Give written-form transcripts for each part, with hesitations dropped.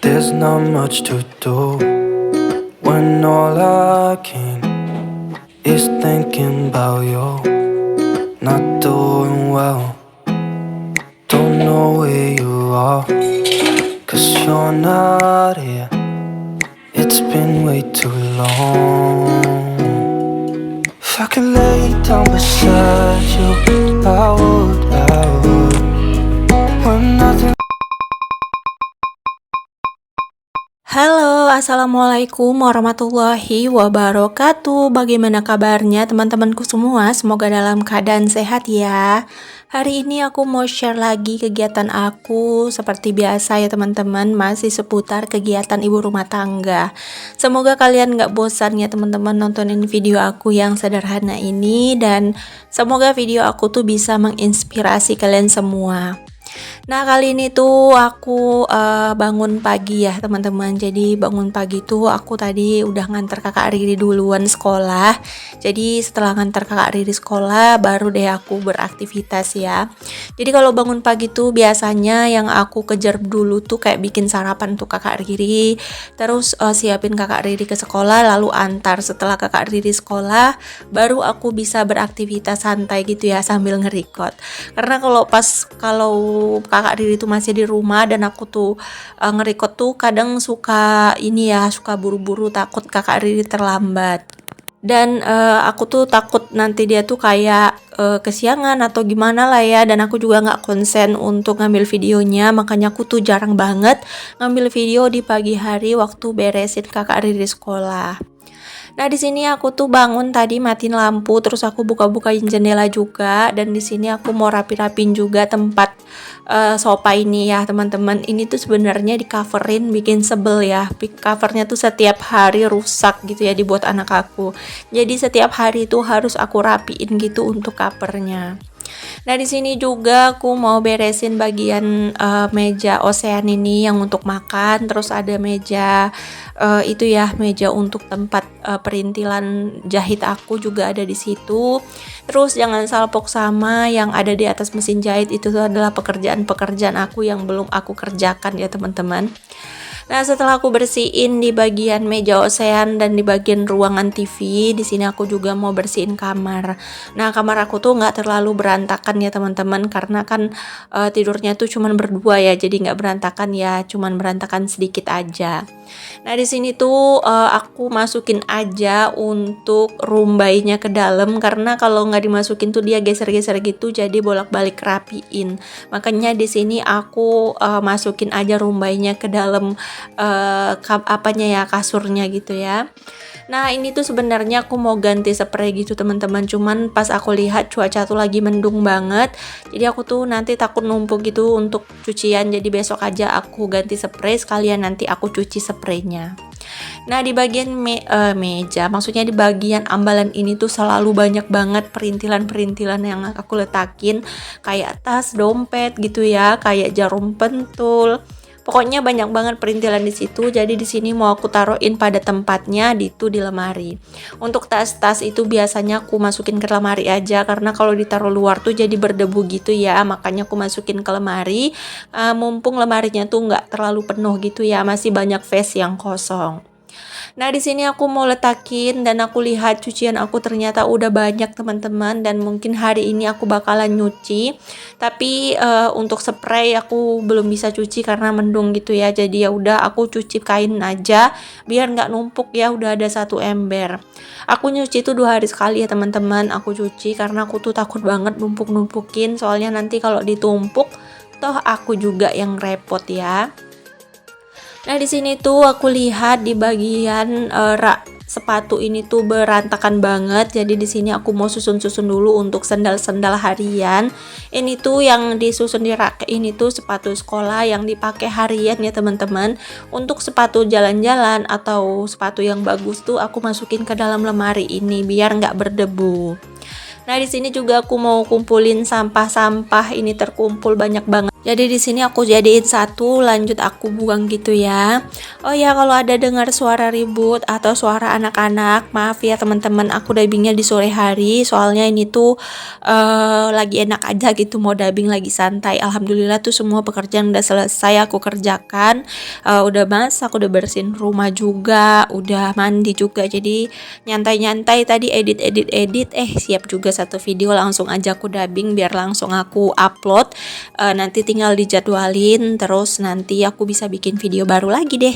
There's not much to do when all I can is thinking about you. Not doing well, don't know where you are, 'cause you're not here. It's been way too long. If I could lay down beside you, I would, when nothing. Halo, assalamualaikum warahmatullahi wabarakatuh. Bagaimana kabarnya teman-temanku semua? Semoga dalam keadaan sehat ya. Hari ini aku mau share lagi kegiatan aku seperti biasa ya teman-teman, masih seputar kegiatan ibu rumah tangga. Semoga kalian gak bosan ya teman-teman nontonin video aku yang sederhana ini, dan semoga video aku tuh bisa menginspirasi kalian semua. Nah, kali ini tuh aku bangun pagi ya teman-teman. Jadi bangun pagi tuh aku tadi udah nganter kakak Riri duluan sekolah. Jadi setelah nganter kakak Riri sekolah baru deh aku beraktivitas ya. Jadi kalau bangun pagi tuh biasanya yang aku kejar dulu tuh kayak bikin sarapan untuk kakak Riri, terus siapin kakak Riri ke sekolah, lalu antar. Setelah kakak Riri sekolah baru aku bisa beraktivitas santai gitu ya sambil nge-record. Karena kalau kakak Riri tuh masih di rumah dan aku tuh nge-record tuh kadang suka buru-buru, takut kakak Riri terlambat. Dan aku tuh takut nanti dia tuh kayak kesiangan atau gimana lah ya, dan aku juga nggak konsen untuk ngambil videonya, makanya aku tuh jarang banget ngambil video di pagi hari waktu beresin kakak Riri sekolah. Nah, di sini aku tuh bangun tadi matiin lampu, terus aku buka-bukain jendela juga, dan di sini aku mau rapi-rapin juga tempat sofa ini ya teman-teman. Ini tuh sebenarnya di coverin, bikin sebel ya. Covernya tuh setiap hari rusak gitu ya dibuat anak aku. Jadi setiap hari tuh harus aku rapiin gitu untuk covernya. Nah, di sini juga aku mau beresin bagian meja osean ini yang untuk makan, terus ada meja meja untuk tempat perintilan jahit aku juga ada di situ. Terus jangan salpok sama yang ada di atas mesin jahit, itu tuh adalah pekerjaan aku yang belum aku kerjakan ya teman-teman. Nah, setelah aku bersihin di bagian meja osean dan di bagian ruangan TV, di sini aku juga mau bersihin kamar. Nah, kamar aku tuh nggak terlalu berantakan ya teman-teman, karena kan tidurnya tuh cuman berdua ya, jadi nggak berantakan ya, cuman berantakan sedikit aja. Nah, di sini tuh aku masukin aja untuk room bayinya ke dalam, karena kalau nggak dimasukin tuh dia geser-geser gitu, jadi bolak-balik rapiin. Makanya di sini aku masukin aja room bayinya ke dalam kasurnya gitu ya. Nah, ini tuh sebenarnya aku mau ganti spray gitu teman-teman, cuman pas aku lihat cuaca tuh lagi mendung banget, jadi aku tuh nanti takut numpuk gitu untuk cucian, jadi besok aja aku ganti spray, sekalian nanti aku cuci spraynya. Nah, di bagian meja, maksudnya di bagian ambalan ini tuh selalu banyak banget perintilan-perintilan yang aku letakin, kayak tas, dompet gitu ya, kayak jarum pentul. Pokoknya banyak banget perintilan di situ. Jadi di sini mau aku taruhin pada tempatnya di lemari. Untuk tas-tas itu biasanya aku masukin ke lemari aja, karena kalau ditaruh luar tuh jadi berdebu gitu ya. Makanya aku masukin ke lemari. Mumpung lemarinya tuh nggak terlalu penuh gitu ya, masih banyak space yang kosong. Nah, di sini aku mau letakin, dan aku lihat cucian aku ternyata udah banyak teman-teman, dan mungkin hari ini aku bakalan nyuci. Tapi untuk spray aku belum bisa cuci karena mendung gitu ya. Jadi ya udah aku cuci kain aja biar nggak numpuk ya, udah ada satu ember. Aku nyuci tuh 2 hari sekali ya teman-teman. Aku cuci karena aku tuh takut banget numpuk-numpukin, soalnya nanti kalau ditumpuk toh aku juga yang repot ya. Nah, di sini tuh aku lihat di bagian rak sepatu ini tuh berantakan banget. Jadi di sini aku mau susun-susun dulu untuk sendal-sendal harian. Ini tuh yang disusun di rak ini tuh sepatu sekolah yang dipakai harian ya teman-teman. Untuk sepatu jalan-jalan atau sepatu yang bagus tuh aku masukin ke dalam lemari ini biar nggak berdebu. Nah, di sini juga aku mau kumpulin sampah-sampah, ini terkumpul banyak banget. Jadi di sini aku jadiin satu, lanjut aku buang gitu ya. Oh ya, kalau ada dengar suara ribut atau suara anak-anak, maaf ya teman-teman, aku dubbingnya di sore hari. Soalnya ini tuh lagi enak aja gitu, mau dubbing lagi santai. Alhamdulillah tuh semua pekerjaan udah selesai aku kerjakan. Udah masak, udah bersihin rumah juga, udah mandi juga. Jadi nyantai-nyantai tadi edit, siap juga satu video, langsung aja aku dubbing biar langsung aku upload. Nanti tinggal dijadwalin, terus nanti aku bisa bikin video baru lagi deh.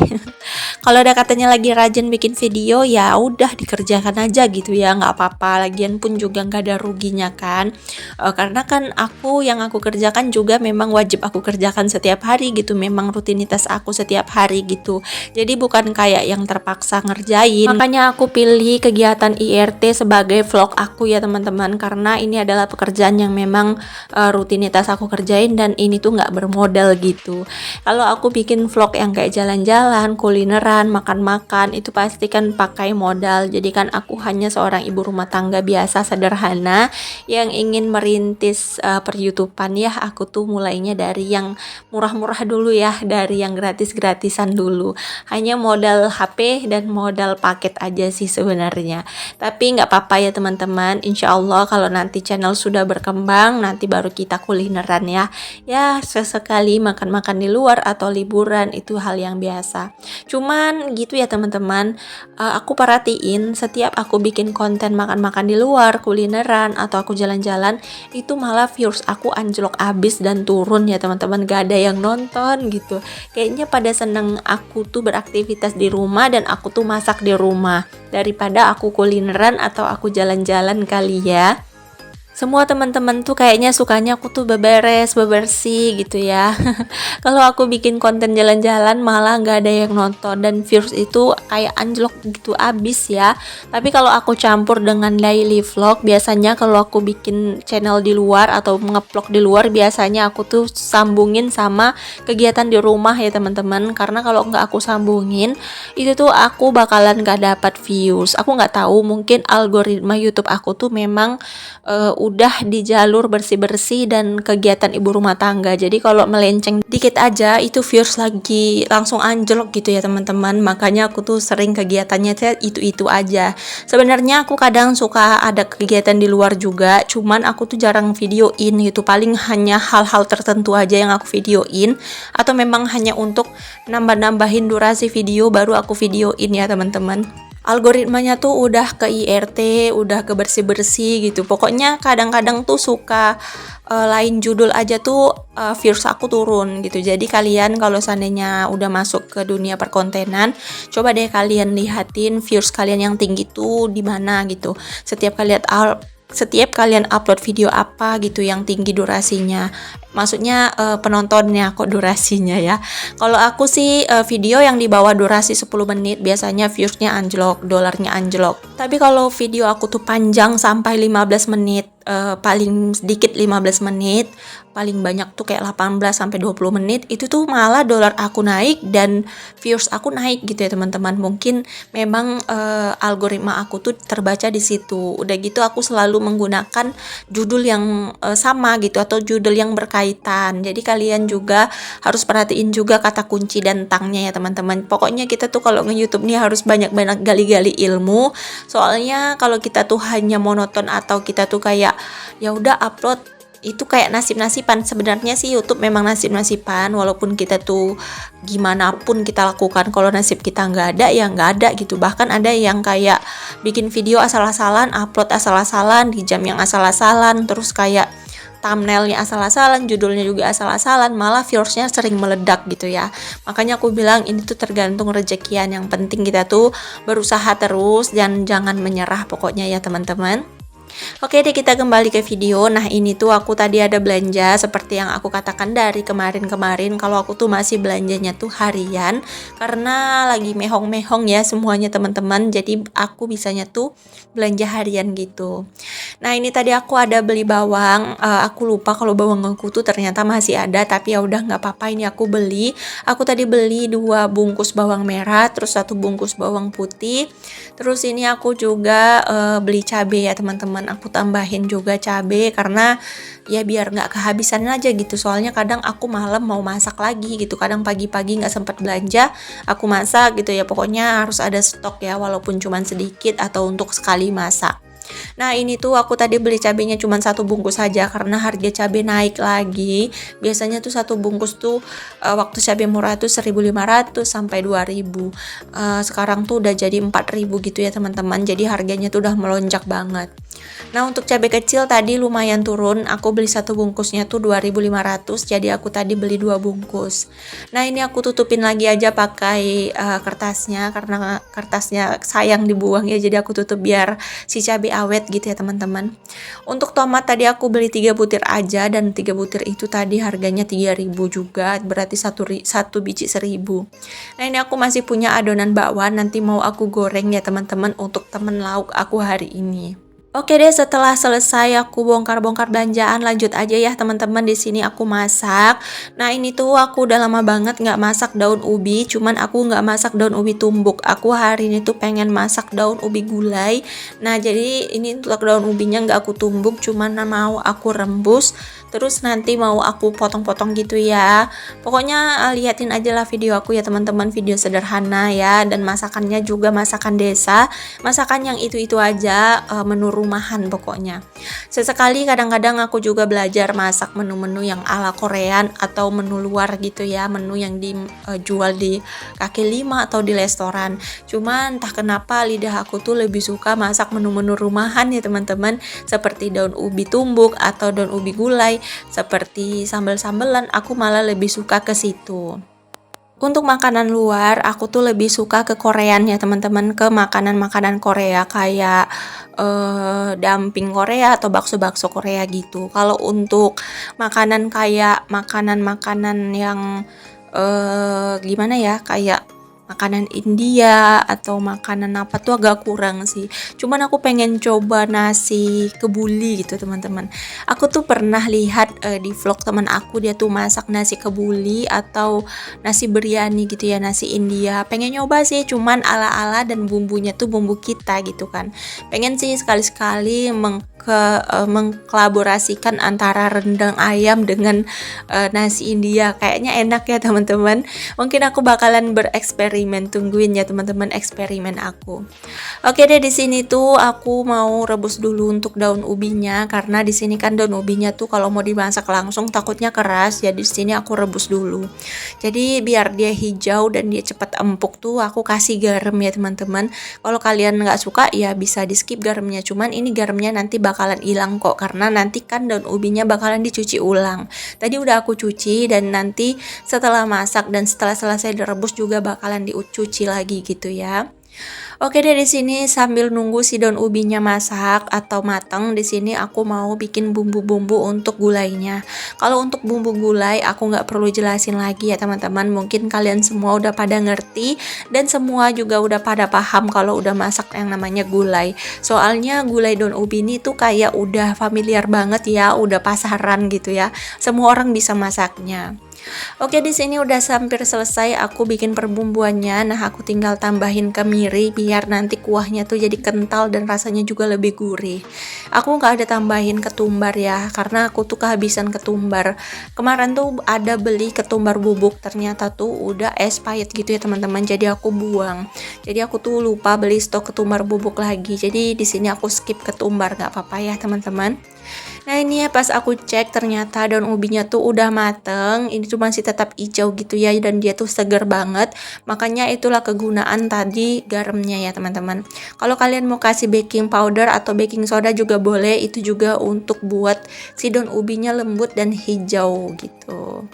Kalau ada katanya lagi rajin bikin video, ya udah dikerjakan aja gitu ya, nggak apa-apa. Lagian pun juga nggak ada ruginya kan. Karena kan yang aku kerjakan juga memang wajib aku kerjakan setiap hari gitu, memang rutinitas aku setiap hari gitu. Jadi bukan kayak yang terpaksa ngerjain. Makanya aku pilih kegiatan IRT sebagai vlog aku ya teman-teman, karena ini adalah pekerjaan yang memang rutinitas aku kerjain dan ini tuh nggak bermodal gitu. Kalau aku bikin vlog yang kayak jalan-jalan, kulineran, makan-makan, itu pasti kan pakai modal. Jadi kan aku hanya seorang ibu rumah tangga biasa sederhana yang ingin merintis per-YouTubean ya. Aku tuh mulainya dari yang murah-murah dulu ya, dari yang gratis-gratisan dulu. Hanya modal HP dan modal paket aja sih sebenarnya. Tapi nggak apa-apa ya teman-teman. Insya Allah kalau nanti channel sudah berkembang, nanti baru kita kulineran ya. Ya sesekali makan-makan di luar atau liburan itu hal yang biasa. Cuman gitu ya teman-teman, aku perhatiin setiap aku bikin konten makan-makan di luar, kulineran atau aku jalan-jalan, itu malah viewers aku anjlok abis dan turun ya teman-teman, gak ada yang nonton gitu. Kayaknya pada seneng aku tuh beraktivitas di rumah dan aku tuh masak di rumah daripada aku kulineran atau aku jalan-jalan kali ya. Semua teman-teman tuh kayaknya sukanya aku tuh beberes, bebersih gitu ya. Kalau aku bikin konten jalan-jalan malah nggak ada yang nonton dan views itu kayak anjlok gitu abis ya. Tapi kalau aku campur dengan daily vlog, biasanya kalau aku bikin channel di luar atau nge-vlog di luar, biasanya aku tuh sambungin sama kegiatan di rumah ya teman-teman. Karena kalau nggak aku sambungin, itu tuh aku bakalan nggak dapat views. Aku nggak tahu, mungkin algoritma YouTube aku tuh memang udah di jalur bersih-bersih dan kegiatan ibu rumah tangga. Jadi kalau melenceng dikit aja itu views lagi langsung anjlok gitu ya teman-teman. Makanya aku tuh sering kegiatannya itu aja. Sebenarnya aku kadang suka ada kegiatan di luar juga, cuman aku tuh jarang videoin gitu. Paling hanya hal-hal tertentu aja yang aku videoin, atau memang hanya untuk nambah-nambahin durasi video baru aku videoin ya teman-teman. Algoritmanya tuh udah ke IRT, udah ke bersih-bersih gitu. Pokoknya kadang-kadang tuh suka lain judul aja tuh views aku turun gitu. Jadi kalian kalau seandainya udah masuk ke dunia perkontenan, coba deh kalian lihatin views kalian yang tinggi tuh di mana gitu. Setiap kalian upload video apa gitu yang tinggi durasinya, maksudnya penontonnya kok durasinya ya. Kalau aku sih video yang di bawah durasi 10 menit biasanya viewsnya anjlok, dolarnya anjlok. Tapi kalau video aku tuh panjang sampai 15 menit, paling sedikit 15 menit, paling banyak tuh kayak 18 sampai 20 menit, itu tuh malah dolar aku naik dan views aku naik gitu ya teman-teman. Mungkin memang algoritma aku tuh terbaca di situ. Udah gitu aku selalu menggunakan judul yang sama gitu atau judul yang berkaitan. Jadi kalian juga harus perhatiin juga kata kunci dan tagnya ya teman-teman. Pokoknya kita tuh kalau nge-YouTube nih harus banyak-banyak gali-gali ilmu. Soalnya kalau kita tuh hanya monoton atau kita tuh kayak ya udah upload, itu kayak nasib-nasiban. Sebenarnya sih YouTube memang nasib-nasiban, walaupun kita tuh gimana pun kita lakukan, kalau nasib kita nggak ada ya nggak ada gitu. Bahkan ada yang kayak bikin video asal-asalan, upload asal-asalan di jam yang asal-asalan, terus kayak thumbnailnya asal-asalan, judulnya juga asal-asalan, malah viewersnya sering meledak gitu ya. Makanya aku bilang ini tuh tergantung rezekian. Yang penting kita tuh berusaha terus dan jangan menyerah pokoknya ya teman-teman. Oke deh, kita kembali ke video. Nah ini tuh aku tadi ada belanja seperti yang aku katakan dari kemarin-kemarin, kalau aku tuh masih belanjanya tuh harian karena lagi mehong-mehong ya semuanya teman-teman. Jadi aku bisanya tuh belanja harian gitu. Nah ini tadi aku ada beli bawang, aku lupa kalau bawang aku tuh ternyata masih ada, tapi ya udah nggak apa-apa, ini aku beli. Aku tadi beli 2 bungkus bawang merah, terus 1 bungkus bawang putih. Terus ini aku juga beli cabai ya teman-teman. teman-teman. Aku tambahin juga cabe karena ya biar nggak kehabisan aja gitu. Soalnya kadang aku malam mau masak lagi gitu. Kadang pagi-pagi nggak sempat belanja, aku masak gitu ya. Pokoknya harus ada stok ya, walaupun cuman sedikit atau untuk sekali masak. Nah ini tuh aku tadi beli cabenya cuma satu bungkus saja karena harga cabai naik lagi. Biasanya tuh satu bungkus tuh waktu cabai murah tuh 1.500 sampai 2.000. Sekarang tuh udah jadi 4.000 gitu ya teman-teman. Jadi harganya tuh udah melonjak banget. Nah untuk cabai kecil tadi lumayan turun, aku beli satu bungkusnya tuh 2.500, jadi aku tadi beli 2 bungkus. Nah ini aku tutupin lagi aja pakai kertasnya karena kertasnya sayang dibuang ya, jadi aku tutup biar si cabai awet gitu ya teman-teman. Untuk tomat tadi aku beli 3 butir aja dan 3 butir itu tadi harganya 3.000 juga, berarti satu biji 1.000. Nah ini aku masih punya adonan bakwan, nanti mau aku goreng ya teman-teman untuk temen lauk aku hari ini. Oke deh, setelah selesai aku bongkar-bongkar belanjaan, lanjut aja ya teman-teman. Di sini aku masak. Nah ini tuh aku udah lama banget nggak masak daun ubi, cuman aku nggak masak daun ubi tumbuk. Aku hari ini tuh pengen masak daun ubi gulai. Nah jadi ini untuk daun ubinya nggak aku tumbuk, cuman mau aku rebus. Terus nanti mau aku potong-potong gitu ya. Pokoknya liatin aja lah video aku ya teman-teman, video sederhana ya, dan masakannya juga masakan desa, masakan yang itu-itu aja, menu rumahan pokoknya. Sesekali kadang-kadang aku juga belajar masak menu-menu yang ala Korean atau menu luar gitu ya, menu yang dijual di kaki lima atau di restoran. Cuman entah kenapa lidah aku tuh lebih suka masak menu-menu rumahan ya teman-teman, seperti daun ubi tumbuk atau daun ubi gulai, seperti sambal-sambelan, aku malah lebih suka ke situ. Untuk makanan luar, aku tuh lebih suka ke Korean ya teman-teman, ke makanan-makanan Korea kayak dumpling Korea atau bakso-bakso Korea gitu. Kalau untuk makanan kayak makanan-makanan yang gimana ya, kayak makanan India atau makanan apa tuh agak kurang sih. Cuman aku pengen coba nasi kebuli gitu teman-teman. Aku tuh pernah lihat di vlog teman aku, dia tuh masak nasi kebuli atau nasi biryani gitu ya, nasi India. Pengen nyoba sih, cuman ala-ala dan bumbunya tuh bumbu kita gitu kan. Pengen sih sekali-sekali mengkolaborasikan antara rendang ayam dengan nasi India. Kayaknya enak ya teman-teman. Mungkin aku bakalan bereksperimen, tungguin ya teman-teman eksperimen aku. Oke deh, di sini tuh aku mau rebus dulu untuk daun ubinya karena di sini kan daun ubinya tuh kalau mau dimasak langsung takutnya keras. Jadi di sini aku rebus dulu. Jadi biar dia hijau dan dia cepat empuk tuh aku kasih garam ya teman-teman. Kalau kalian nggak suka ya bisa di skip garamnya. Cuman ini garamnya nanti bakalan hilang kok karena nanti kan daun ubinya bakalan dicuci ulang. Tadi udah aku cuci dan nanti setelah masak dan setelah selesai direbus juga bakalan dicuci lagi gitu ya. Oke deh, di sini sambil nunggu si daun ubinya masak atau matang, di sini aku mau bikin bumbu-bumbu untuk gulainya. Kalau untuk bumbu gulai aku nggak perlu jelasin lagi ya teman-teman. Mungkin kalian semua udah pada ngerti dan semua juga udah pada paham kalau udah masak yang namanya gulai. Soalnya gulai daun ubi ini tuh kayak udah familiar banget ya, udah pasaran gitu ya. Semua orang bisa masaknya. Oke, di sini udah hampir selesai aku bikin perbumbuannya. Nah, aku tinggal tambahin kemiri biar nanti kuahnya tuh jadi kental dan rasanya juga lebih gurih. Aku nggak ada tambahin ketumbar ya, karena aku tuh kehabisan ketumbar. Kemarin tuh ada beli ketumbar bubuk, ternyata tuh udah expired gitu ya teman-teman. Jadi aku buang. Jadi aku tuh lupa beli stok ketumbar bubuk lagi. Jadi di sini aku skip ketumbar, nggak apa-apa ya teman-teman. Nah ini ya pas aku cek ternyata daun ubinya tuh udah mateng. Ini tuh masih tetap hijau gitu ya dan dia tuh seger banget. Makanya itulah kegunaan tadi garamnya ya teman-teman. Kalau kalian mau kasih baking powder atau baking soda juga boleh. Itu juga untuk buat si daun ubinya lembut dan hijau gitu.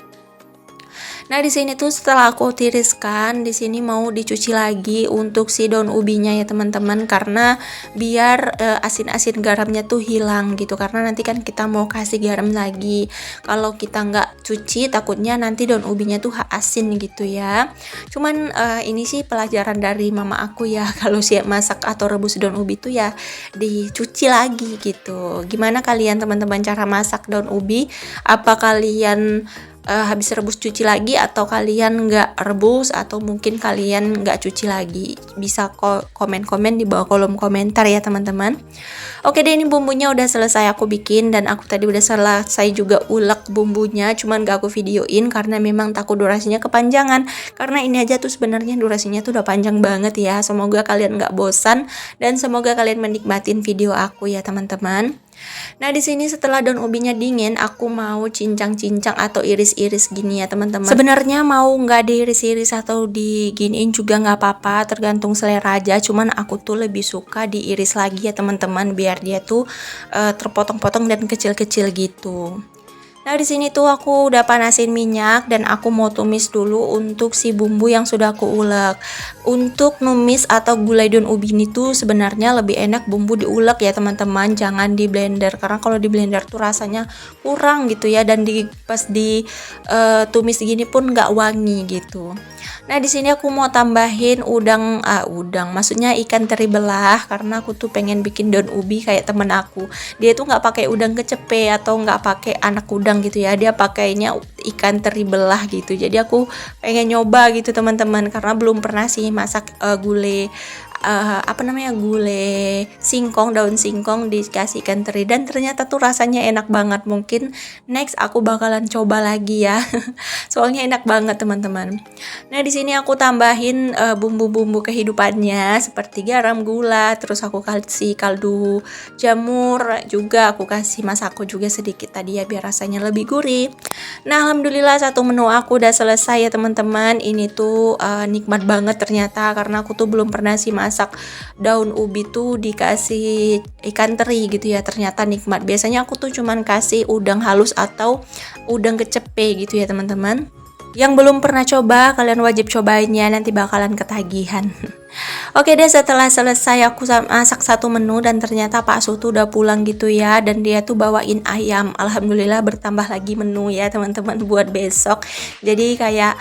Nah di sini tuh setelah aku tiriskan, di sini mau dicuci lagi untuk si daun ubinya ya teman-teman, karena biar asin-asin garamnya tuh hilang gitu. Karena nanti kan kita mau kasih garam lagi. Kalau kita nggak cuci takutnya nanti daun ubinya tuh asin gitu ya. Cuman ini sih pelajaran dari mama aku ya, kalau siap masak atau rebus daun ubi tuh ya dicuci lagi gitu. Gimana kalian teman-teman cara masak daun ubi? Apa kalian habis rebus cuci lagi, atau kalian nggak rebus, atau mungkin kalian nggak cuci lagi. Bisa komen-komen di bawah kolom komentar ya teman-teman. Oke deh, ini bumbunya udah selesai aku bikin, dan aku tadi udah selesai juga ulek bumbunya, cuman gak aku videoin karena memang takut durasinya kepanjangan. Karena ini aja tuh sebenarnya durasinya tuh udah panjang banget ya. Semoga kalian nggak bosan dan semoga kalian menikmatin video aku ya teman-teman. Nah, di sini setelah daun ubinya dingin, aku mau cincang-cincang atau iris-iris gini ya teman-teman. Sebenarnya mau nggak diiris-iris atau diginiin juga nggak apa-apa, tergantung selera aja. Cuman aku tuh lebih suka diiris lagi ya teman-teman, biar dia tuh terpotong-potong dan kecil-kecil gitu. Nah, di sini tuh aku udah panasin minyak dan aku mau tumis dulu untuk si bumbu yang sudah aku ulek. Untuk numis atau gulai daun ubi ini tuh sebenarnya lebih enak bumbu diulek ya teman-teman, jangan di blender, karena kalau di blender tuh rasanya kurang gitu ya, dan pas di tumis gini pun nggak wangi gitu. Nah, di sini aku mau tambahin udang, maksudnya ikan teri belah, karena aku tuh pengen bikin daun ubi kayak temen aku. Dia tuh nggak pakai udang kecepe atau nggak pakai anak udang gitu ya, dia pakainya ikan teri belah gitu. Jadi aku pengen nyoba gitu teman-teman, karena belum pernah sih masak gulai gulai singkong, daun singkong dikasih ikan teri, dan ternyata tuh rasanya enak banget. Mungkin next aku bakalan coba lagi ya. Soalnya enak banget teman-teman. Nah, di sini aku tambahin bumbu-bumbu kehidupannya seperti garam, gula, terus aku kasih kaldu jamur, juga aku kasih masako juga sedikit tadi ya biar rasanya lebih gurih. Nah, alhamdulillah satu menu aku udah selesai ya teman-teman. Ini tuh nikmat banget ternyata, karena aku tuh belum pernah sih masak daun ubi tuh dikasih ikan teri gitu ya. Ternyata nikmat. Biasanya aku tuh cuman kasih udang halus atau udang kecepe gitu ya teman-teman. Yang belum pernah coba, kalian wajib cobain ya, nanti bakalan ketagihan. Oke deh, setelah selesai aku masak satu menu, dan ternyata Pak Su tuh udah pulang gitu ya, dan dia tuh bawain ayam. Alhamdulillah bertambah lagi menu ya teman-teman buat besok. Jadi kayak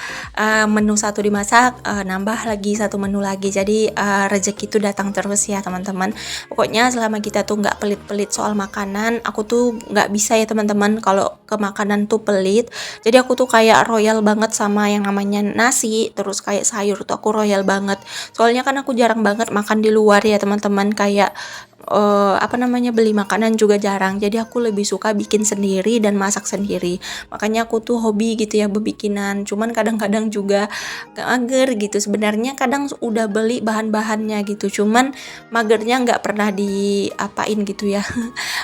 menu satu dimasak, nambah lagi satu menu lagi. Jadi rezeki itu datang terus ya teman-teman. Pokoknya selama kita tuh nggak pelit-pelit soal makanan, aku tuh nggak bisa ya teman-teman kalau ke makanan tuh pelit. Jadi aku tuh kayak royal banget sama yang namanya nasi, terus kayak sayur tuh aku royal banget. Soalnya kan aku jarang banget makan di luar ya teman-teman, kayak beli makanan juga jarang. Jadi aku lebih suka bikin sendiri dan masak sendiri. Makanya aku tuh hobi gitu ya berbikinan. Cuman kadang-kadang juga mager gitu. Sebenarnya kadang udah beli bahan-bahannya gitu. Cuman magernya nggak pernah diapain gitu ya.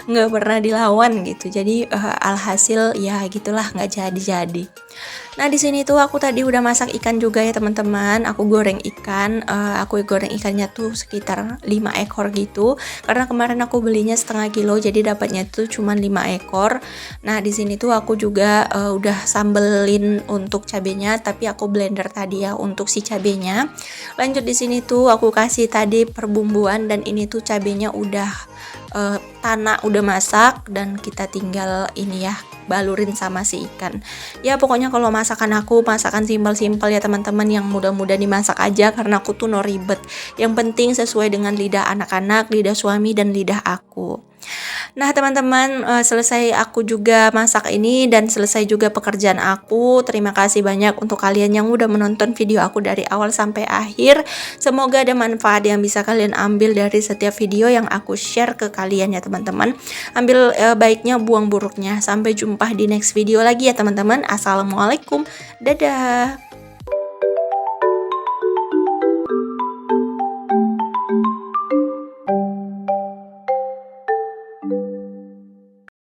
Nggak pernah dilawan gitu. Jadi alhasil ya gitulah, nggak jadi-jadi. Nah, di sini tuh aku tadi udah masak ikan juga ya teman-teman. Aku goreng ikan. Aku goreng ikannya tuh sekitar 5 ekor gitu. Karena kemarin aku belinya setengah kilo, jadi dapatnya tuh cuma 5 ekor. Nah, di sini tuh aku juga udah sambelin untuk cabenya, tapi aku blender tadi ya untuk si cabenya. Lanjut di sini tuh aku kasih tadi perbumbuan, dan ini tuh cabenya udah tanah udah masak, dan kita tinggal ini ya balurin sama si ikan. Ya pokoknya kalau masakan aku masakan simpel-simpel ya teman-teman, yang mudah-mudah dimasak aja, karena aku tuh no ribet. Yang penting sesuai dengan lidah anak-anak, lidah suami, dan lidah aku. Nah teman-teman, selesai aku juga masak ini dan selesai juga pekerjaan aku. Terima kasih banyak untuk kalian yang udah menonton video aku dari awal sampai akhir. Semoga ada manfaat yang bisa kalian ambil dari setiap video yang aku share ke kalian ya teman-teman. Ambil baiknya, buang buruknya. Sampai jumpa di next video lagi ya teman-teman. Assalamualaikum, dadah.